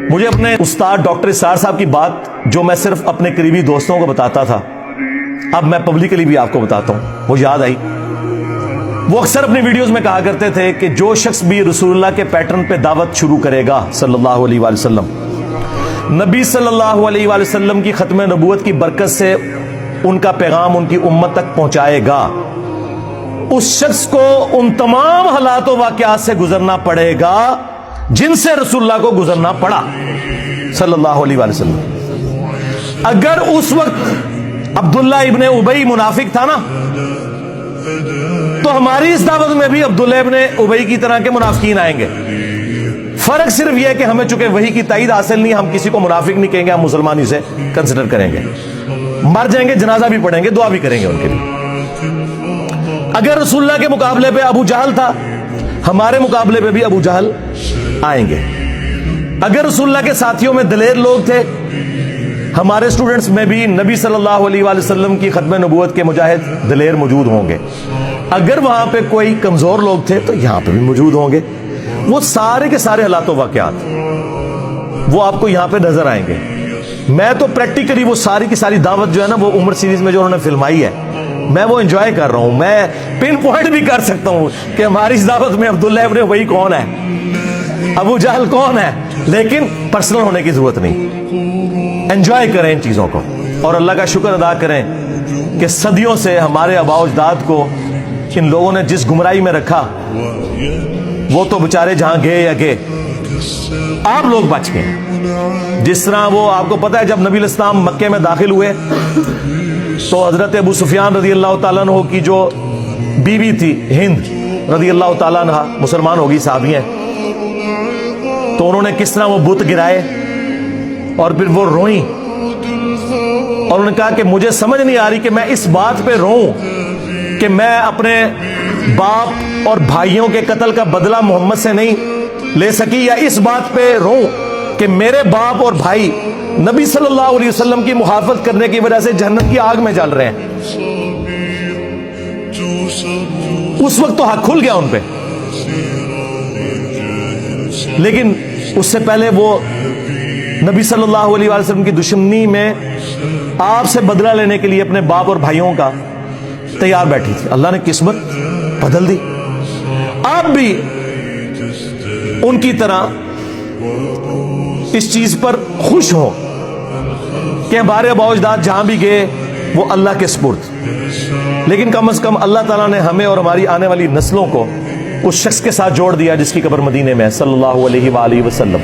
مجھے اپنے استاد ڈاکٹر اسرار صاحب کی بات جو میں صرف اپنے قریبی دوستوں کو بتاتا تھا، اب میں پبلکلی بھی آپ کو بتاتا ہوں، وہ یاد آئی۔ وہ اکثر اپنی ویڈیوز میں کہا کرتے تھے کہ جو شخص بھی رسول اللہ کے پیٹرن پہ دعوت شروع کرے گا صلی اللہ علیہ وآلہ وسلم، نبی صلی اللہ علیہ وآلہ وسلم کی ختم نبوت کی برکت سے ان کا پیغام ان کی امت تک پہنچائے گا، اس شخص کو ان تمام حالات و واقعات سے گزرنا پڑے گا جن سے رسول اللہ کو گزرنا پڑا صلی اللہ علیہ وآلہ وسلم۔ اگر اس وقت عبداللہ ابن ابی منافق تھا نا، تو ہماری اس دعوت میں بھی عبداللہ ابن ابی کی طرح کے منافقین آئیں گے۔ فرق صرف یہ ہے کہ ہمیں چونکہ وحی کی تائید حاصل نہیں، ہم کسی کو منافق نہیں کہیں گے، ہم مسلمان اسے کنسیڈر کریں گے، مر جائیں گے جنازہ بھی پڑھیں گے، دعا بھی کریں گے ان کے لیے۔ اگر رسول اللہ کے مقابلے پہ ابو جہل تھا، ہمارے مقابلے پہ بھی ابو جہل آئیں گے۔ اگر رسول اللہ کے ساتھیوں میں دلیر لوگ تھے، ہمارے سٹوڈنٹس میں بھی نبی صلی اللہ علیہ وآلہ وسلم کی ختم نبوت کے مجاہد دلیر موجود ہوں گے۔ اگر وہاں پہ کوئی کمزور لوگ تھے تو یہاں پہ بھی موجود ہوں گے۔ وہ سارے کے سارے حالات و واقعات وہ آپ کو یہاں پہ نظر آئیں گے۔ میں تو پریکٹیکلی وہ ساری کی ساری دعوت جو ہے نا، وہ عمر سیریز میں جو انہوں نے فلمائی ہے، میں وہ انجوائے کر رہا ہوں۔ میں پن پوائنٹ بھی کر سکتا ہوں کہ ہماری اس دعوت میں عبداللہ ابن ابی کون ہے، ابو جہل کون ہے، لیکن پرسنل ہونے کی ضرورت نہیں۔ انجوائے کریں ان چیزوں کو، اور اللہ کا شکر ادا کریں کہ صدیوں سے ہمارے آباء و اجداد کو ان لوگوں نے جس گمراہی میں رکھا، وہ تو بےچارے جہاں گئے یا گئے، آپ لوگ بچ گئے۔ جس طرح وہ آپ کو پتا ہے، جب نبی علیہ السلام مکے میں داخل ہوئے تو حضرت ابو سفیان رضی اللہ تعالیٰ عنہ کی جو بیوی تھی ہند رضی اللہ تعالیٰ عنہ، مسلمان ہوگی، صحابی ہیں، تو انہوں نے کس طرح وہ بت گرائے اور پھر وہ روئیں، اور انہوں نے کہا کہ مجھے سمجھ نہیں آ رہی کہ میں اس بات پہ روؤں کہ میں اپنے باپ اور بھائیوں کے قتل کا بدلہ محمد سے نہیں لے سکی، یا اس بات پہ روؤں کہ میرے باپ اور بھائی نبی صلی اللہ علیہ وسلم کی مخالفت کرنے کی وجہ سے جہنم کی آگ میں جل رہے ہیں۔ اس وقت تو حق کھل گیا ان پہ، لیکن اس سے پہلے وہ نبی صلی اللہ علیہ وسلم کی دشمنی میں آپ سے بدلہ لینے کے لیے اپنے باپ اور بھائیوں کا تیار بیٹھی تھی۔ اللہ نے قسمت بدل دی۔ آپ بھی ان کی طرح اس چیز پر خوش ہو کہ ہمارے آباء و اجداد جہاں بھی گئے وہ اللہ کے سپرد، لیکن کم از کم اللہ تعالیٰ نے ہمیں اور ہماری آنے والی نسلوں کو اس شخص کے ساتھ جوڑ دیا جس کی قبر مدینے میں ہے صلی اللہ علیہ وآلہ وسلم۔